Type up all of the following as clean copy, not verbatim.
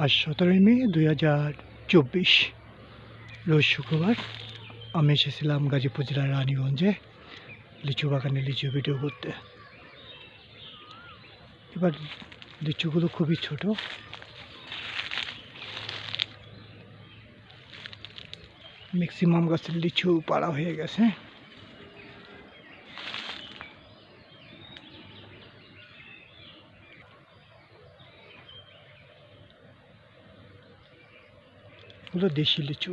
আজ 17 মে 2024 রোজ শুক্রবার। আমি এসেছিলাম গাজীপুর জেলার রানীগঞ্জে লিচু বাগানে লিচু ভিডিও করতে। এবার লিচুগুলো খুবই ছোট, ম্যাক্সিমাম গাছের লিচু পাড়া হয়ে গেছে। এগুলো দেশি লিচু।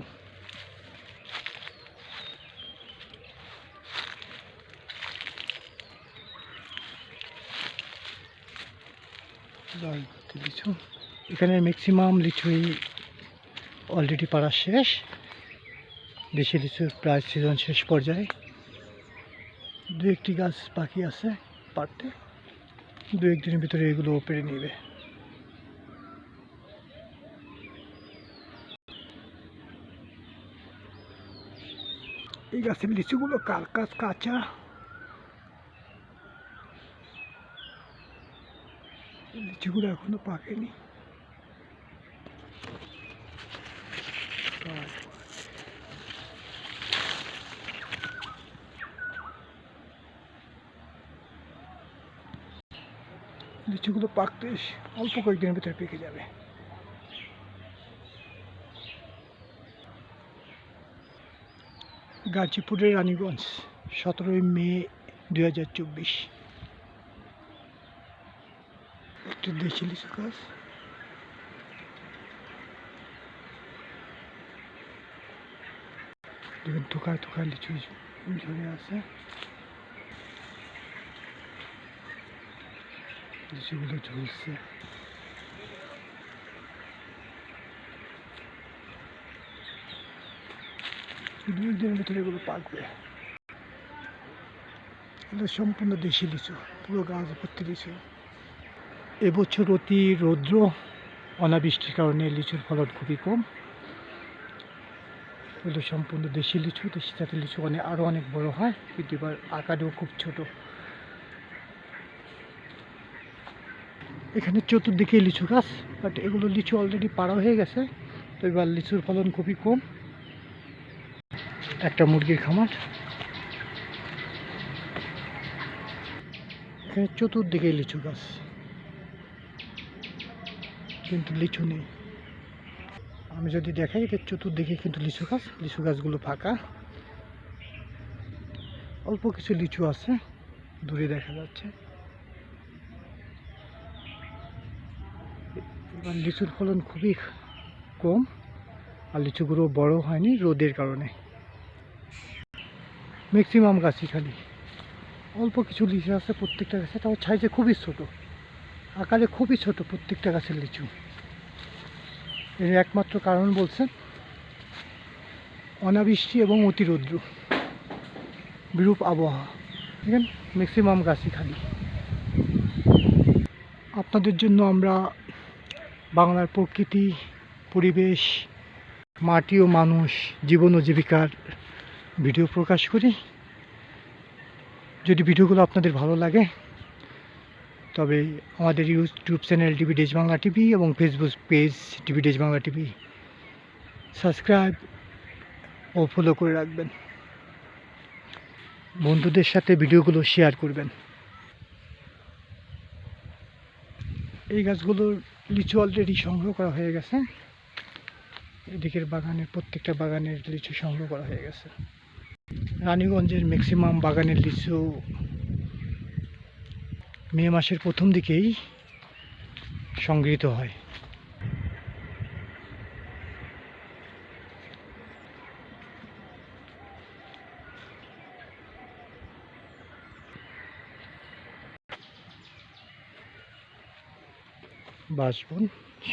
লিচু এখানে ম্যাক্সিমাম লিচুই অলরেডি পাড়া শেষ। দেশি লিচুর প্রায় সিজন শেষ পর্যায়ে, দু একটি গাছ বাকি আছে পাড়তে। দু একদিনের ভিতরে এগুলো পেরে নেবে। এই গাছের লিচুগুলো কাঁচা, লিচুগুলো এখনো পাকেনি। লিচুগুলো পাকতে অল্প কয়েকদিনের ভিতরে পেকে যাবে। গাজীপুরের রানীগঞ্জ, 17 মে 2024। একটু দেশি লিচু গাছ। দেখুন থোকায় থোকায় লিচু ঝরে আছে। লিচুগুলো ঝুলছে। দু একদিনের ভিতরে এগুলো পাকবে। এগুলো সম্পূর্ণ দেশি লিচু, পুরো গাছ ভর্তি লিচু। এবছর অতি রৌদ্র অনাবৃষ্টির কারণে লিচুর ফলন খুবই কম। এগুলো সম্পূর্ণ দেশি লিচু। দেশি জাতের লিচু আরও অনেক বড় হয়, কিন্তু এবার আকারেও খুব ছোট। এখানে চতুর্দিকে লিচু গাছ, বাট এগুলো লিচু অলরেডি পাড়া হয়ে গেছে, তো এবার লিচুর ফলন খুবই কম। একটা মুরগির খামার। এখানে চতুর্দিকে লিচু গাছ, কিন্তু লিচু নেই। আমি যদি দেখাই, এটা চতুর্দিকে কিন্তু লিচু গাছগুলো ফাঁকা। অল্প কিছু লিচু আছে, দূরে দেখা যাচ্ছে। এবার লিচুর ফলন খুবই কম, আর লিচুগুলো বড় হয়নি রোদের কারণে। ম্যাক্সিমাম গাছই খালি। অল্প কিছু লিচু আছে প্রত্যেকটা গাছে, তাও সাইজে খুবই ছোট, আকারে খুবই ছোট প্রত্যেকটা গাছের লিচু। এর একমাত্র কারণ বলছেন অনাবৃষ্টি এবং অতিরৌদ্র, বিরূপ আবহাওয়া। দেখেন ম্যাক্সিমাম গাছই খালি। আপনাদের জন্য আমরা বাংলার প্রকৃতি, পরিবেশ, মাটি ও মানুষ, জীবন ও জীবিকার ভিডিও প্রকাশ করি। যদি ভিডিওগুলো আপনাদের ভালো লাগে, তবে আমাদের YouTube channel DB days Bangla TV এবং Facebook page DB days Bangla TV subscribe ও ফলো করে রাখবেন। বন্ধুদের সাথে ভিডিওগুলো শেয়ার করবেন। এই গাছগুলোর লিচু অলরেডি সংগ্রহ করা হয়ে গেছে। এদিকের বাগানের প্রত্যেকটা বাগানের লিচু সংগ্রহ করা হয়ে গেছে। রানীগঞ্জের ম্যাক্সিমাম বাগানের লিচু মে মাসের প্রথম দিকেই সংগৃহীত হয়। বাসবন,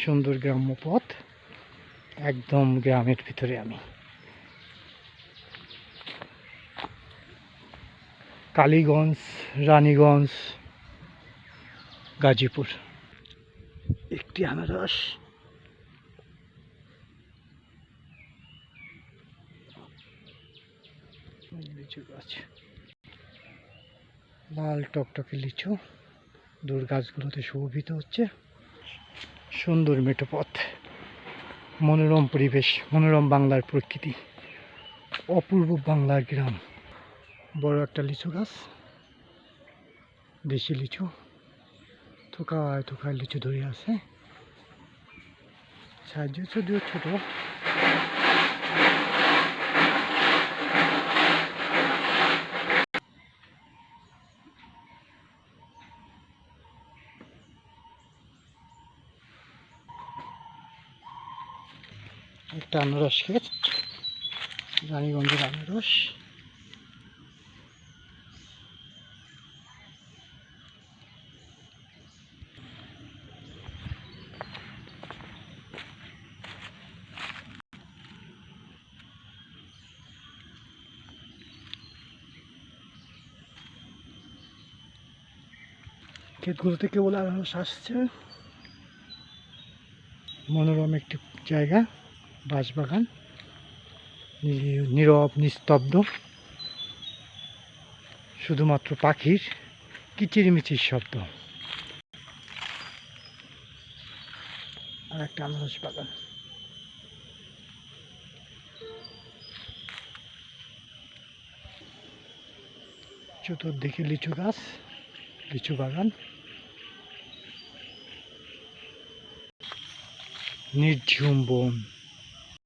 সুন্দর গ্রাম্য পথ, একদম গ্রামের ভিতরে আমি। কালীগঞ্জ, রানীগঞ্জ, গাজীপুর। একটি আনারস, লিচু গাছ, লাল টকটকে লিচু দূর গাছগুলোতে শোভিত হচ্ছে। সুন্দর মেঠো পথ। মনোরম পরিবেশ, মনোরম বাংলার প্রকৃতি, অপূর্ব বাংলার গ্রাম। বড় একটা লিচু গাছ, দেশি লিচু, থোকায় থোকায় লিচু ধরে আছে। সাহায্য যদিও ছোট। একটা আনারস ক্ষেত, রানীগঞ্জের আনারস। ক্ষেতগুলোতে কেবল আনারস আসছে। মনোরম একটি জায়গা, বাঁশবাগান, নীরব নিস্তব্ধ, শুধুমাত্র পাখির কিচিরমিচির শব্দ। আর একটা আনারস বাগান। চতুর্দিকে লিচু গাছ, লিচু বাগান, নির্ঝুম বন।